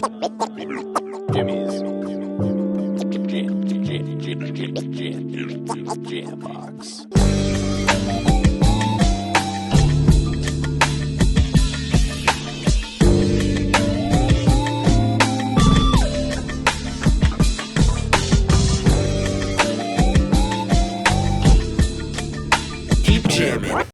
Jimmy's Jam Box. Keep jamming.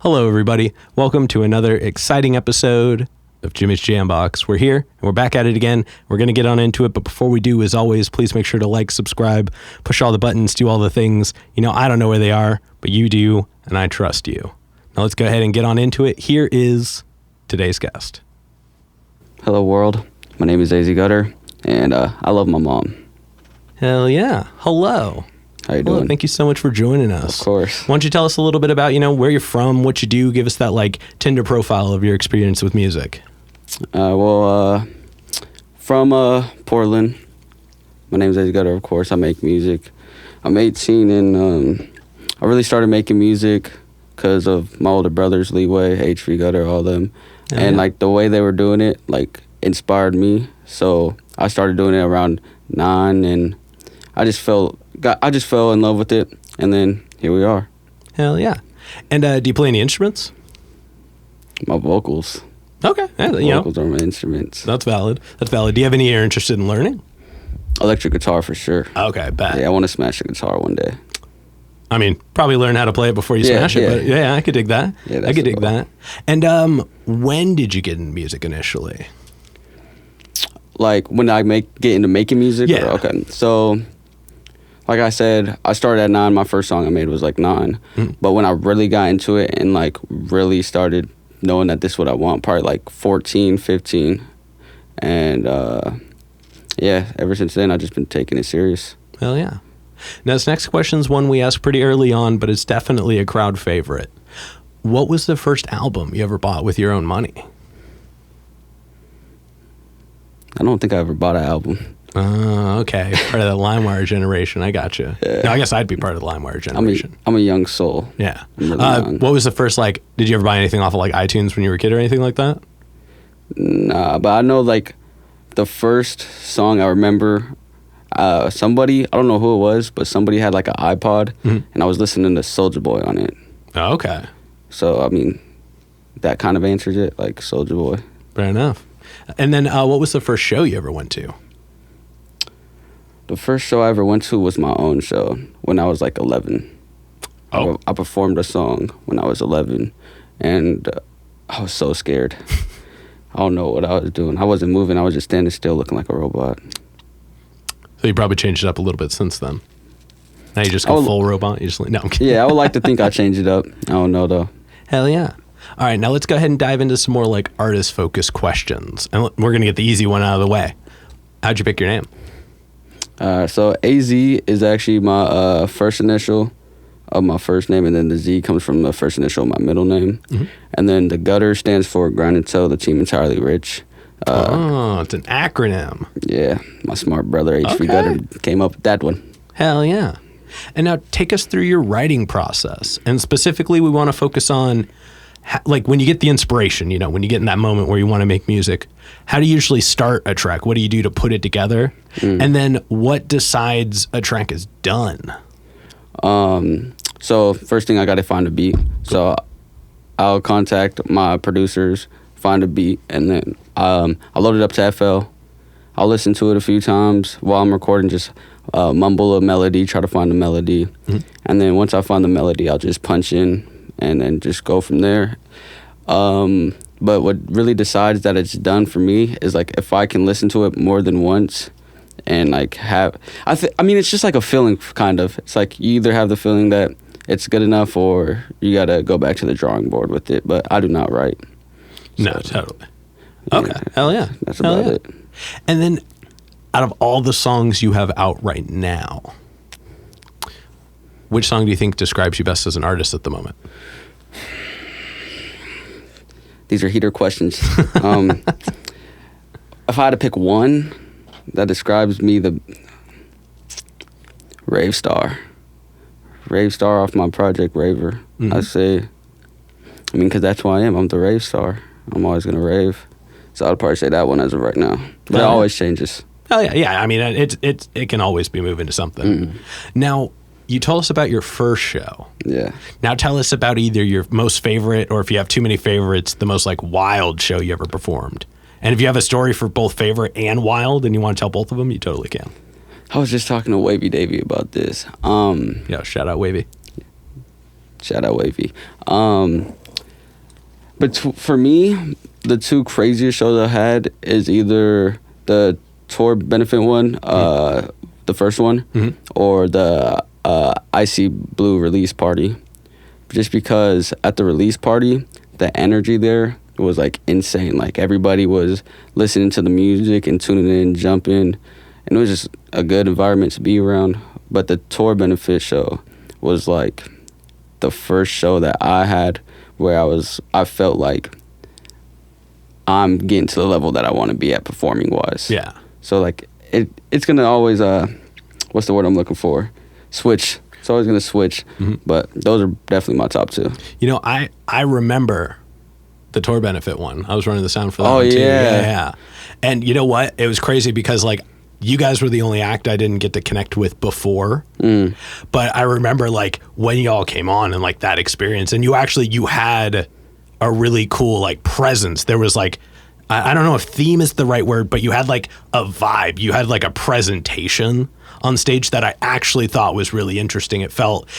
Hello, everybody. Welcome to another exciting episode of Jimmy's Jam Box. We're here and we're back at it again. We're going to get on into it, but before we do, as always, please make sure to like, subscribe, push all the buttons, do all the things. You know, I don't know where they are, but you do, and I trust you. Now let's go ahead and get on into it. Here is today's guest. Hello, world. My name is AZ Gutter, and I love my mom. Hell yeah. Hello. How you doing? Thank you so much for joining us. Of course. Why don't you tell us a little bit about, where you're from, what you do, give us that Tinder profile of your experience with music. From Portland. My name is AZ Gutter, of course. I make music. I'm 18, and I really started making music because of my older brothers, Leeway, HV Gutter, all them. Oh, and yeah. the way they were doing it, inspired me. So I started doing it around 9, and I just fell in love with it, and then here we are. Hell yeah. And do you play any instruments? My vocals. Okay. Yeah, Vocals are my instruments. That's valid. Do you have any you're interested in learning? Electric guitar for sure. Okay, bet. Yeah, I want to smash the guitar one day. I mean, probably learn how to play it before you smash it, but yeah, I could dig that. Yeah, I could dig that. And when did you get into music initially? When I get into making music? Yeah. Okay. So, like I said, I started at 9. My first song I made was 9. Mm. But when I really got into it and really started knowing that this is what I want, probably 14, 15. And ever since then, I've just been taking it serious. Hell yeah. Now, this next question is one we asked pretty early on, but it's definitely a crowd favorite. What was the first album you ever bought with your own money? I don't think I ever bought an album. Okay. Part of the LimeWire generation. I gotcha. Yeah. No, I guess I'd be part of the LimeWire generation. I'm a young soul. Yeah. I'm really young. What was the first, did you ever buy anything off of iTunes when you were a kid or anything like that? Nah, but I know the first song I remember, somebody, I don't know who it was, but somebody had an iPod, and I was listening to Soulja Boy on it. Oh, okay. So, I mean, that kind of answers it, Soulja Boy. Fair enough. And then what was the first show you ever went to? The first show I ever went to was my own show when I was 11. Oh. I performed a song when I was 11, and I was so scared. I don't know what I was doing. I wasn't moving. I was just standing still looking like a robot. So you probably changed it up a little bit since then. Now you just go full robot? You just no, I'm kidding. Yeah, I would like to think I changed it up. I don't know, though. Hell yeah. All right, now let's go ahead and dive into some more artist-focused questions. And we're going to get the easy one out of the way. How'd you pick your name? So AZ is actually my first initial of my first name, and then the Z comes from the first initial of my middle name. Mm-hmm. And then the Gutter stands for Grind Until the Team Entirely Rich. It's an acronym. Yeah, my smart brother HV Gutter came up with that one. Hell yeah. And now take us through your writing process. And specifically, we want to focus on when you get the inspiration, when you get in that moment where you want to make music, how do you usually start a track? What do you do to put it together? And then what decides a track is done? So first thing, I got to find a beat. So I'll contact my producers, find a beat, and then I'll load it up to FL. I'll listen to it a few times while I'm recording, just mumble a melody, try to find a melody. Mm-hmm. And then once I find the melody, I'll just punch in and then just go from there. But what really decides that it's done for me is if I can listen to it more than once and it's just a feeling, kind of. It's you either have the feeling that it's good enough or you got to go back to the drawing board with it. But I do not write. No, totally. Okay. Yeah, hell yeah. That's about it. And then out of all the songs you have out right now, which song do you think describes you best as an artist at the moment? These are heater questions. If I had to pick one that describes me, the Rave Star. Rave Star off my project Raver. Mm-hmm. I say, because that's who I am. I'm the Rave Star. I'm always going to rave. So I'd probably say that one as of right now. But it Oh, yeah. always changes. Oh yeah. I mean, it can always be moving to something. Now, you told us about your first show. Yeah. Now tell us about either your most favorite, or if you have too many favorites, the most like wild show you ever performed. And if you have a story for both favorite and wild, and you want to tell both of them, you totally can. I was just talking to Wavy Davy about this. Yeah, shout out Wavy. Shout out Wavy. But for me, the two craziest shows I had is either the tour benefit one, the first one, or the Icy Blue release party. Just because at the release party, the energy there was like insane. Like everybody was listening to the music and tuning in, jumping, and it was just a good environment to be around. But the tour benefit show was like the first show that I had where I felt like I'm getting to the level that I want to be at performing wise. Yeah. So like it's gonna always what's the word I'm looking for? Switch. It's always gonna switch. But those are definitely my top two. You know, I remember the tour benefit one. I was running the sound for that Oh, one too. yeah. Yeah. And you know what? It was crazy because like you guys were the only act I didn't get to connect with before. But I remember like when y'all came on and like that experience, and you had a really cool like presence. There was like, I don't know if theme is the right word, but you had like a vibe. You had like a presentation on stage that I actually thought was really interesting. It felt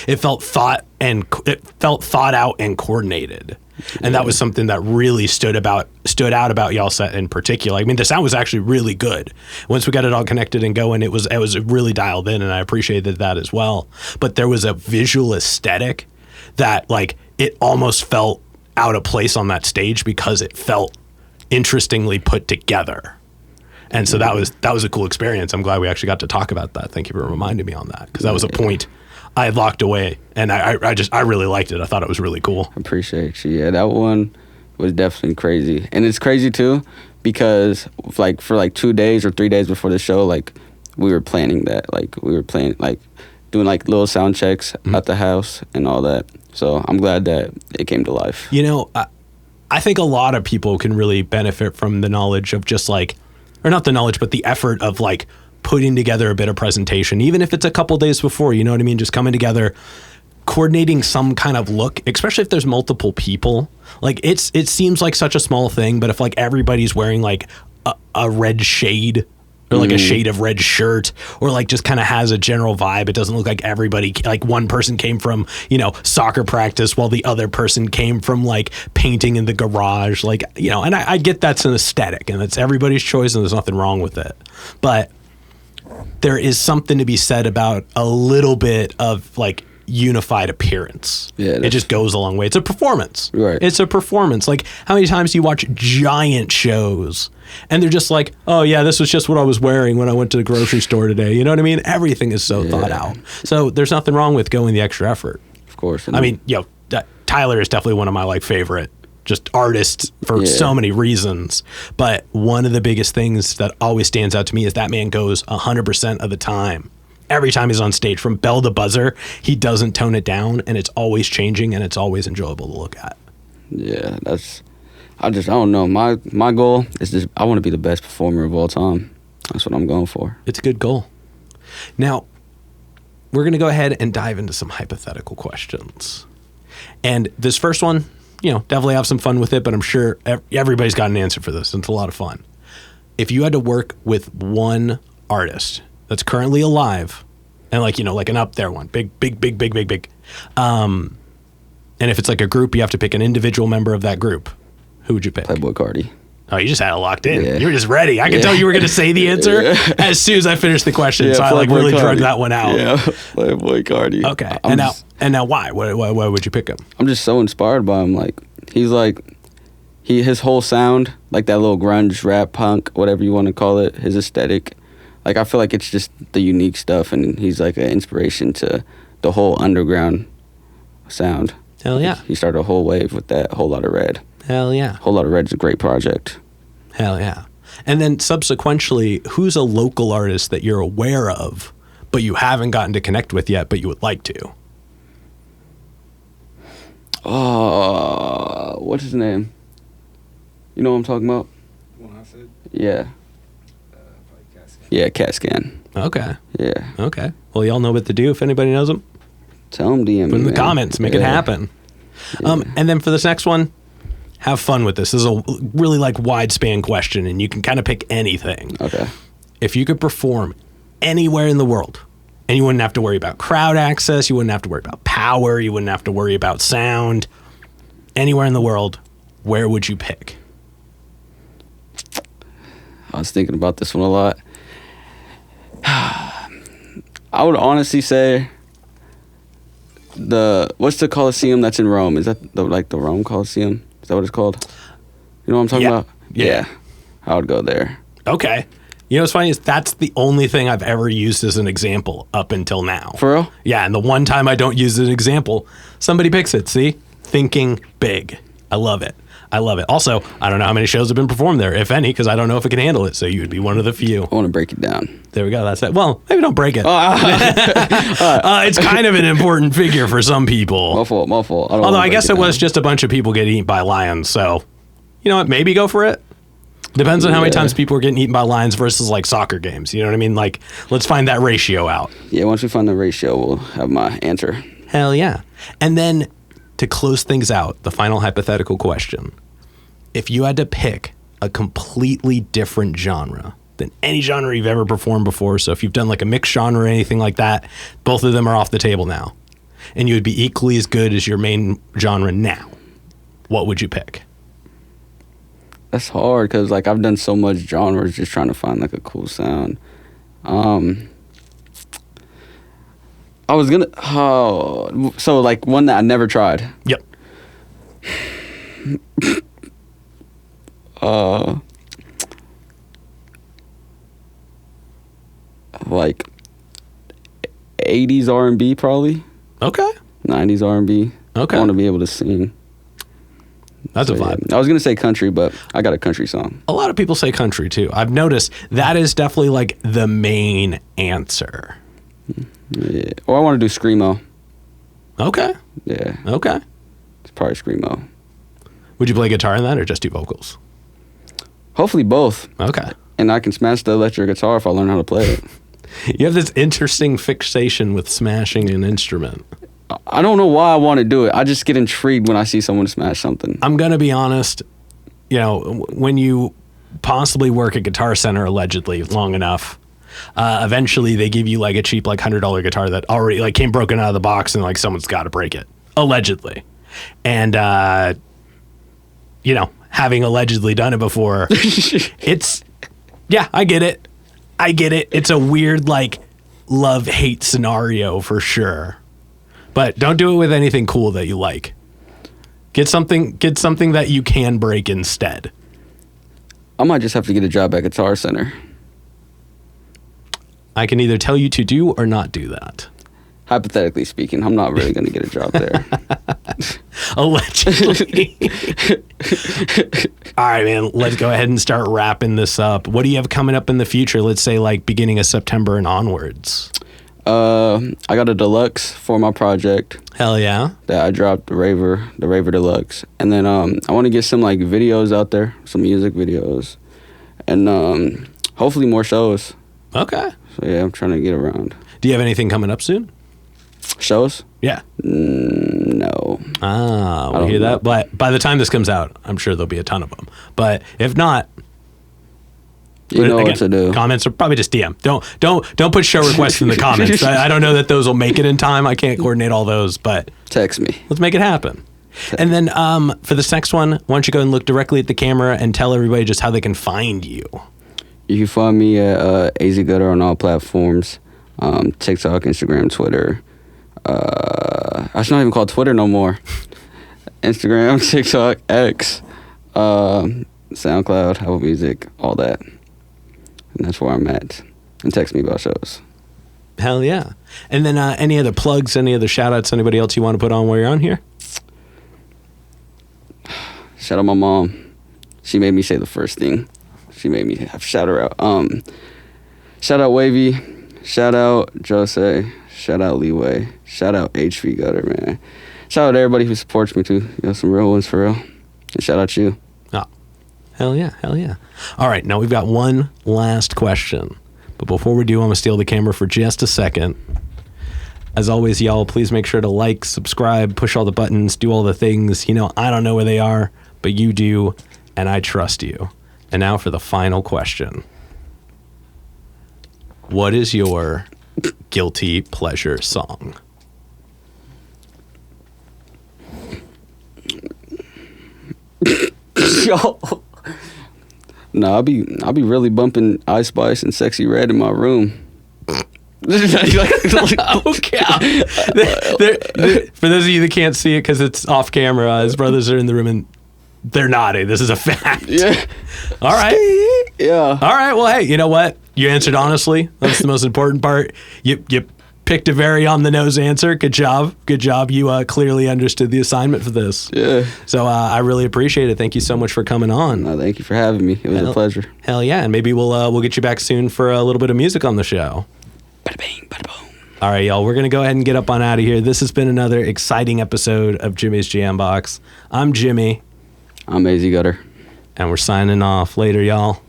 thought out and coordinated. And that was something that really stood out about y'all set in particular. I mean, the sound was actually really good. Once we got it all connected and going, it was really dialed in, and I appreciated that as well. But there was a visual aesthetic that like it almost felt out of place on that stage because it felt interestingly put together. And so that was a cool experience. I'm glad we actually got to talk about that. Thank you for reminding me on that, because that was a point I had locked away, and I really liked it. I thought it was really cool. Appreciate you. Yeah, that one was definitely crazy. And it's crazy too because like for like 2 days or 3 days before the show, like we were planning that. Like we were doing like little sound checks at the house and all that. So I'm glad that it came to life. You know, I think a lot of people can really benefit from the knowledge of just like, or not the knowledge, but the effort of like putting together a bit of presentation, even if it's a couple days before, you know what I mean? Just coming together, coordinating some kind of look, especially if there's multiple people. Like it seems like such a small thing, but if like everybody's wearing like a red shade or like a shade of red shirt, or like just kind of has a general vibe, it doesn't look like everybody, like one person came from, you know, soccer practice while the other person came from like painting in the garage, like, you know, and I get that's an aesthetic and it's everybody's choice and there's nothing wrong with it. But there is something to be said about a little bit of like unified appearance. Yeah, it just goes a long way. It's a performance. Right. It's a performance. Like how many times do you watch giant shows and they're just like, oh yeah, this was just what I was wearing when I went to the grocery store today. You know what I mean? Everything is so thought out. So there's nothing wrong with going the extra effort. Of course. I mean, you know, Tyler is definitely one of my like favorite just artists for so many reasons. But one of the biggest things that always stands out to me is that man goes 100% of the time. Every time he's on stage, from bell to buzzer, he doesn't tone it down, and it's always changing, and it's always enjoyable to look at. Yeah, I don't know. My goal is just, I want to be the best performer of all time. That's what I'm going for. It's a good goal. Now, we're going to go ahead and dive into some hypothetical questions. And this first one, you know, definitely have some fun with it, but I'm sure everybody's got an answer for this. It's a lot of fun. If you had to work with one artist that's currently alive, and like, you know, like an up there one, big. And if it's like a group, you have to pick an individual member of that group. Who would you pick? Playboy Cardi. Oh, you just had it locked in. Yeah. You were just ready. I could tell you were going to say the answer as soon as I finished the question. So I like really drug that one out. Yeah, Playboy Cardi. Okay. And now why? Why would you pick him? I'm just so inspired by him. Like his whole sound, like that little grunge, rap, punk, whatever you want to call it, his aesthetic. Like I feel like it's just the unique stuff, and he's like an inspiration to the whole underground sound. Hell yeah. He started a whole wave with that Whole Lotta Red. Hell yeah. Whole Lotta Red's a great project. Hell yeah. And then subsequently, who's a local artist that you're aware of, but you haven't gotten to connect with yet, but you would like to? Oh, what's his name? You know what I'm talking about? Yeah. Yeah, CAT scan. Okay. Yeah. Okay. Well, y'all know what to do if anybody knows them. Tell them DM me, Put in the man. comments. Make it happen. And then for this next one, have fun with this. This is a really like wide span question, and you can kind of pick anything. Okay. If you could perform anywhere in the world, and you wouldn't have to worry about crowd access, you wouldn't have to worry about power, you wouldn't have to worry about sound, anywhere in the world, where would you pick? I was thinking about this one a lot. I would honestly say what's the Coliseum that's in Rome? Is that the Rome Coliseum? Is that what it's called? You know what I'm talking about? Yeah. I would go there. Okay. You know what's funny is that's the only thing I've ever used as an example up until now. For real? Yeah, and the one time I don't use an example, somebody picks it. See? Thinking big. I love it. I love it. Also, I don't know how many shows have been performed there, if any, because I don't know if it can handle it. So you would be one of the few. I want to break it down. There we go. That's it. Well, maybe don't break it. It's kind of an important figure for some people. My fault. Although I guess it was just a bunch of people getting eaten by lions. So, you know what? Maybe go for it. Depends on how many times people are getting eaten by lions versus like soccer games. You know what I mean? Like, let's find that ratio out. Yeah, once we find the ratio, we'll have my answer. Hell yeah. And then to close things out, the final hypothetical question. If you had to pick a completely different genre than any genre you've ever performed before, so if you've done like a mixed genre or anything like that, both of them are off the table now, and you would be equally as good as your main genre now, what would you pick? That's hard because like I've done so much genres just trying to find like a cool sound. I was gonna so like one that I never tried. Yep. Like 80s R&B probably. Okay. 90s R&B. Okay. I want to be able to sing. That's a vibe. Yeah. I was gonna say country, but I got a country song. A lot of people say country too. I've noticed that is definitely like the main answer. Yeah. Or I want to do screamo. Okay. Yeah. Okay. It's probably screamo. Would you play guitar in that or just do vocals? Hopefully both. Okay. And I can smash the electric guitar if I learn how to play it. You have this interesting fixation with smashing an instrument. I don't know why I want to do it. I just get intrigued when I see someone smash something. I'm going to be honest, you know, when you possibly work at Guitar Center allegedly long enough, eventually they give you like a cheap like $100 guitar that already like came broken out of the box and like someone's got to break it, allegedly. And, you know, having allegedly done it before, it's, yeah, I get it. It's a weird like love-hate scenario for sure. But don't do it with anything cool that you like. Get something that you can break instead. I might just have to get a job at Guitar Center. I can either tell you to do or not do that. Hypothetically speaking, I'm not really going to get a job there. Allegedly. All right, man, let's go ahead and start wrapping this up. What do you have coming up in the future? Let's say like beginning of September and onwards. I got a deluxe for my project. Hell yeah. That I dropped, the Raver Deluxe. And then I want to get some like videos out there, some music videos. And hopefully more shows. Okay. So yeah, I'm trying to get around. Do you have anything coming up soon? Shows? Yeah. No. We hear that. But by the time this comes out, I'm sure there'll be a ton of them. But if not, you know what to do. Comments are probably just DM. Don't put show requests in the comments. I don't know that those will make it in time. I can't coordinate all those, but text me. Let's make it happen. And then for this next one, why don't you go and look directly at the camera and tell everybody just how they can find you. You can find me at AZ Gutter on all platforms. TikTok, Instagram, Twitter. It's not even called Twitter no more. Instagram, TikTok, X, SoundCloud, Apple Music, all that. And that's where I'm at. And text me about shows. Hell yeah. And then any other plugs, any other shout outs, anybody else you want to put on while you're on here? Shout out my mom. She made me say the first thing. She made me have to shout her out. Shout out Wavy. Shout out Jose. Shout out Leeway. Shout out HV Gutter, man. Shout out everybody who supports me too. You know, some real ones for real. And shout out you. Hell yeah. Hell yeah. All right. Now we've got one last question. But before we do, I'm going to steal the camera for just a second. As always, y'all, please make sure to like, subscribe, push all the buttons, do all the things. You know, I don't know where they are, but you do, and I trust you. And now for the final question. What is your guilty pleasure song? Yo. No, I'll be really bumping Ice Spice and Sexy Red in my room. Okay. For those of you that can't see it because it's off camera, his brothers are in the room and they're nodding. This is a fact. Yeah. All right. Yeah. All right. Well, hey, you know what? You answered honestly. That's the most important part. You picked a very on the nose answer. Good job. Good job. You clearly understood the assignment for this. Yeah. So I really appreciate it. Thank you so much for coming on. No, thank you for having me. It was a pleasure. Hell yeah. And maybe we'll get you back soon for a little bit of music on the show. Bada bing, bada boom. All right, y'all. We're going to go ahead and get up on out of here. This has been another exciting episode of Jimmy's Jam Box. I'm Jimmy. I'm AZ Gutter. And we're signing off. Later, y'all.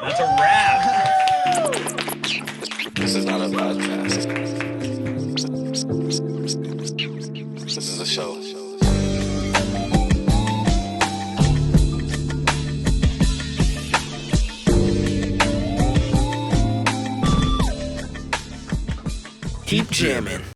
That's a wrap. This is not a podcast. This is a show. Keep jamming.